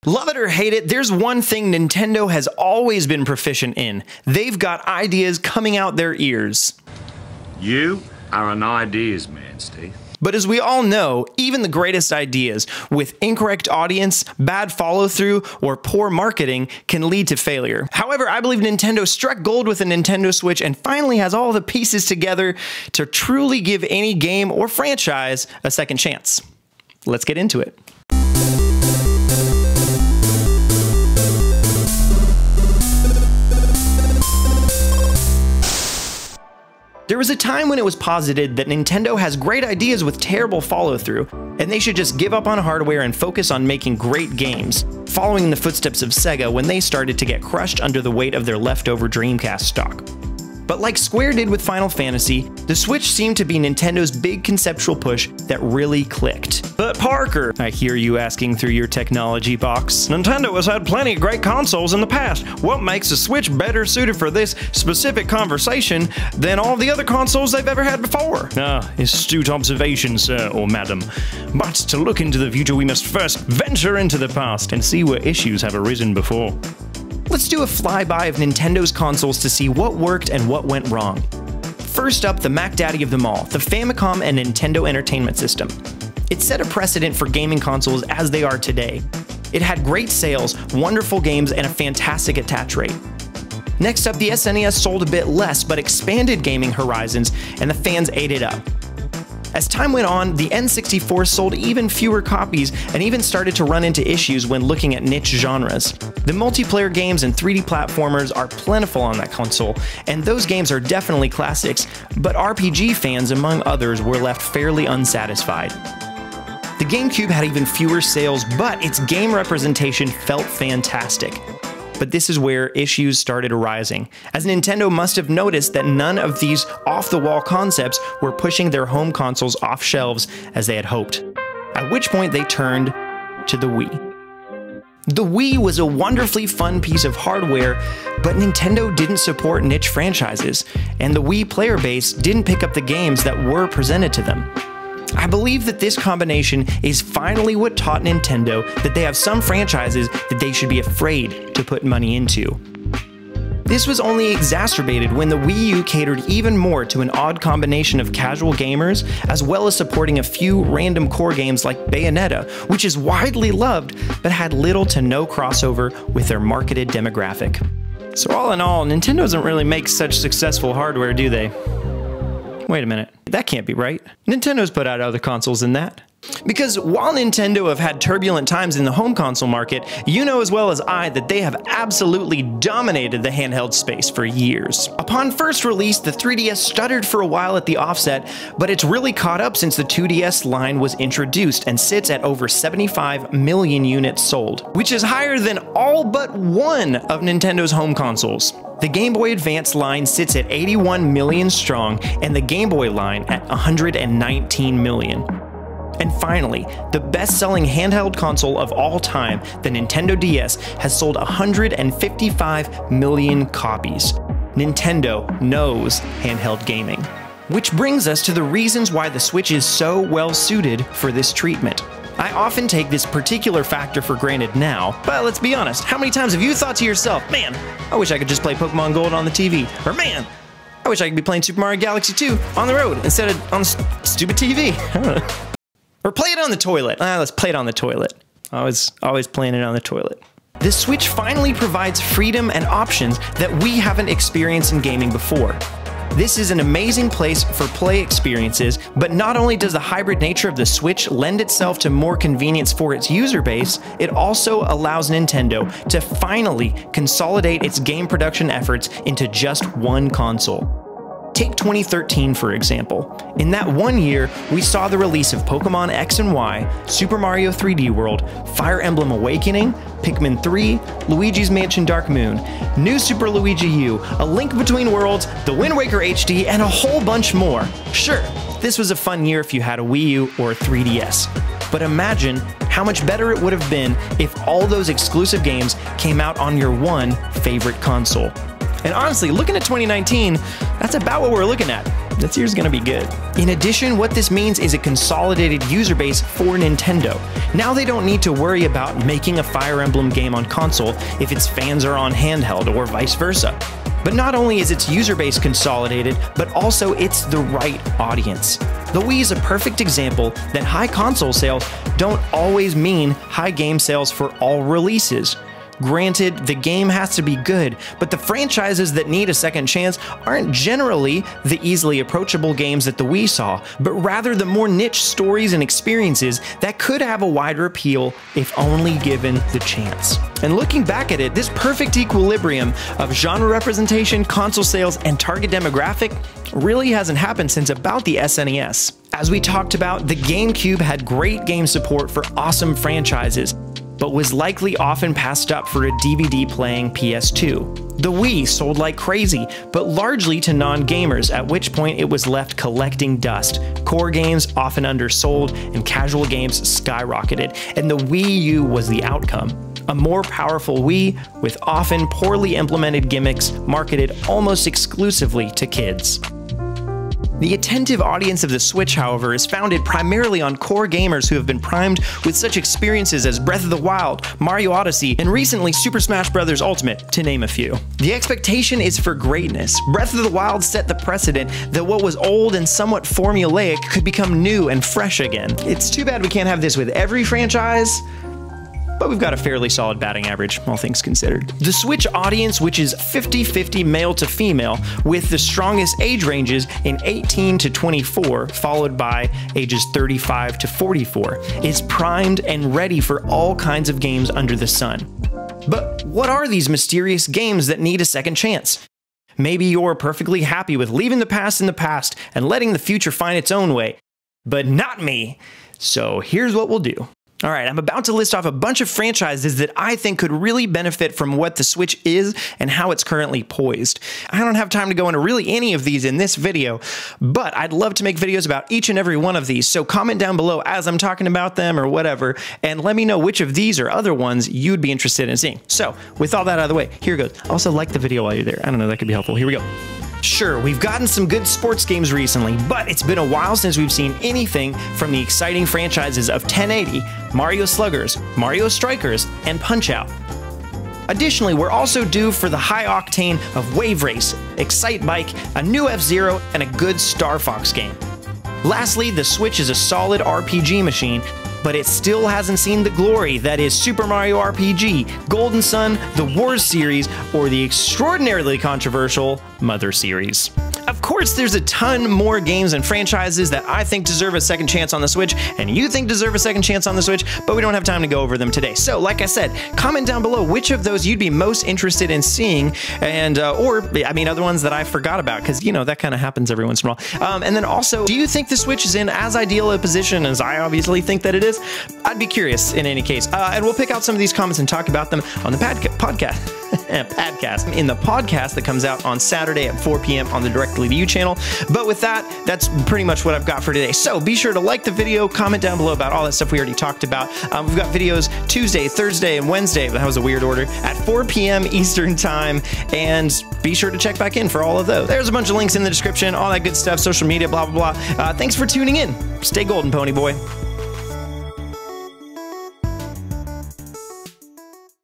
Love it or hate it, there's one thing Nintendo has always been proficient in. They've got ideas coming out their ears. You are an ideas man, Steve. But as we all know, even the greatest ideas, with incorrect audience, bad follow-through, or poor marketing, can lead to failure. However, I believe Nintendo struck gold with the Nintendo Switch and finally has all the pieces together to truly give any game or franchise a second chance. Let's get into it. There was a time when it was posited that Nintendo has great ideas with terrible follow-through, and they should just give up on hardware and focus on making great games, following in the footsteps of Sega when they started to get crushed under the weight of their leftover Dreamcast stock. But like Square did with Final Fantasy, the Switch seemed to be Nintendo's big conceptual push that really clicked. But Parker, I hear you asking through your technology box, Nintendo has had plenty of great consoles in the past. What makes the Switch better suited for this specific conversation than all the other consoles they've ever had before? Astute observation, sir or madam. But to look into the future, we must first venture into the past and see where issues have arisen before. Let's do a flyby of Nintendo's consoles to see what worked and what went wrong. First up, the Mac Daddy of them all, the Famicom and Nintendo Entertainment System. It set a precedent for gaming consoles as they are today. It had great sales, wonderful games, and a fantastic attach rate. Next up, the SNES sold a bit less but expanded gaming horizons, and the fans ate it up. As time went on, the N64 sold even fewer copies and even started to run into issues when looking at niche genres. The multiplayer games and 3D platformers are plentiful on that console, and those games are definitely classics, but RPG fans, among others, were left fairly unsatisfied. The GameCube had even fewer sales, but its game representation felt fantastic. But this is where issues started arising, as Nintendo must have noticed that none of these off-the-wall concepts were pushing their home consoles off shelves as they had hoped, at which point they turned to the Wii. The Wii was a wonderfully fun piece of hardware, but Nintendo didn't support niche franchises, and the Wii player base didn't pick up the games that were presented to them. I believe that this combination is finally what taught Nintendo that they have some franchises that they should be afraid to put money into. This was only exacerbated when the Wii U catered even more to an odd combination of casual gamers, as well as supporting a few random core games like Bayonetta, which is widely loved but had little to no crossover with their marketed demographic. So all in all, Nintendo doesn't really make such successful hardware, do they? Wait a minute, that can't be right. Nintendo's put out other consoles than that. Because while Nintendo have had turbulent times in the home console market, you know as well as I that they have absolutely dominated the handheld space for years. Upon first release, the 3DS stuttered for a while at the offset, but it's really caught up since the 2DS line was introduced and sits at over 75 million units sold, which is higher than all but one of Nintendo's home consoles. The Game Boy Advance line sits at 81 million strong, and the Game Boy line at 119 million. And finally, the best-selling handheld console of all time, the Nintendo DS, has sold 155 million copies. Nintendo knows handheld gaming. Which brings us to the reasons why the Switch is so well suited for this treatment. I often take this particular factor for granted now, but let's be honest, how many times have you thought to yourself, man, I wish I could just play Pokemon Gold on the TV, or man, I wish I could be playing Super Mario Galaxy 2 on the road instead of on stupid TV. Or play it on the toilet. Let's play it on the toilet. Always playing it on the toilet. The Switch finally provides freedom and options that we haven't experienced in gaming before. This is an amazing place for play experiences, but not only does the hybrid nature of the Switch lend itself to more convenience for its user base, it also allows Nintendo to finally consolidate its game production efforts into just one console. Take 2013 for example. In that 1 year, we saw the release of Pokemon X and Y, Super Mario 3D World, Fire Emblem Awakening, Pikmin 3, Luigi's Mansion Dark Moon, New Super Luigi U, A Link Between Worlds, The Wind Waker HD, and a whole bunch more. Sure, this was a fun year if you had a Wii U or a 3DS. But imagine how much better it would have been if all those exclusive games came out on your one favorite console. And honestly, looking at 2019, that's about what we're looking at. This year's gonna be good. In addition, what this means is a consolidated user base for Nintendo. Now they don't need to worry about making a Fire Emblem game on console if its fans are on handheld or vice versa. But not only is its user base consolidated, but also it's the right audience. The Wii is a perfect example that high console sales don't always mean high game sales for all releases. Granted, the game has to be good, but the franchises that need a second chance aren't generally the easily approachable games that the Wii saw, but rather the more niche stories and experiences that could have a wider appeal if only given the chance. And looking back at it, this perfect equilibrium of genre representation, console sales, and target demographic really hasn't happened since about the SNES. As we talked about, the GameCube had great game support for awesome franchises, but was likely often passed up for a DVD-playing PS2. The Wii sold like crazy, but largely to non-gamers, at which point it was left collecting dust. Core games often undersold, and casual games skyrocketed, and the Wii U was the outcome. A more powerful Wii, with often poorly implemented gimmicks marketed almost exclusively to kids. The attentive audience of the Switch, however, is founded primarily on core gamers who have been primed with such experiences as Breath of the Wild, Mario Odyssey, and recently Super Smash Bros. Ultimate, to name a few. The expectation is for greatness. Breath of the Wild set the precedent that what was old and somewhat formulaic could become new and fresh again. It's too bad we can't have this with every franchise, but we've got a fairly solid batting average, all things considered. The Switch audience, which is 50-50 male to female, with the strongest age ranges in 18 to 24, followed by ages 35 to 44, is primed and ready for all kinds of games under the sun. But what are these mysterious games that need a second chance? Maybe you're perfectly happy with leaving the past in the past and letting the future find its own way, but not me. So here's what we'll do. Alright, I'm about to list off a bunch of franchises that I think could really benefit from what the Switch is and how it's currently poised. I don't have time to go into really any of these in this video, but I'd love to make videos about each and every one of these, so comment down below as I'm talking about them or whatever, and let me know which of these or other ones you'd be interested in seeing. So, with all that out of the way, here goes. Also, like the video while you're there. I don't know, that could be helpful. Here we go. Sure, we've gotten some good sports games recently, but it's been a while since we've seen anything from the exciting franchises of 1080, Mario Sluggers, Mario Strikers, and Punch-Out! Additionally, we're also due for the high octane of Wave Race, Excite Bike, a new F-Zero, and a good Star Fox game. Lastly, the Switch is a solid RPG machine, but it still hasn't seen the glory that is Super Mario RPG, Golden Sun, the Wars series, or the extraordinarily controversial Mother series. Of course, there's a ton more games and franchises that I think deserve a second chance on the Switch, and you think deserve a second chance on the Switch, but we don't have time to go over them today. So, like I said, comment down below which of those you'd be most interested in seeing, and other ones that I forgot about, because, you know, that kind of happens every once in a while. And then also, do you think the Switch is in as ideal a position as I obviously think that it is? I'd be curious in any case. And we'll pick out some of these comments and talk about them on the podcast. In the podcast that comes out on Saturday at 4 p.m. on the Directly to You channel. But with that, that's pretty much what I've got for today. So be sure to like the video, comment down below about all that stuff we already talked about. We've got videos Tuesday, Thursday, and Wednesday. That was a weird order. At 4 p.m. Eastern time. And be sure to check back in for all of those. There's a bunch of links in the description, all that good stuff, social media, blah, blah, blah. Thanks for tuning in. Stay golden, pony boy.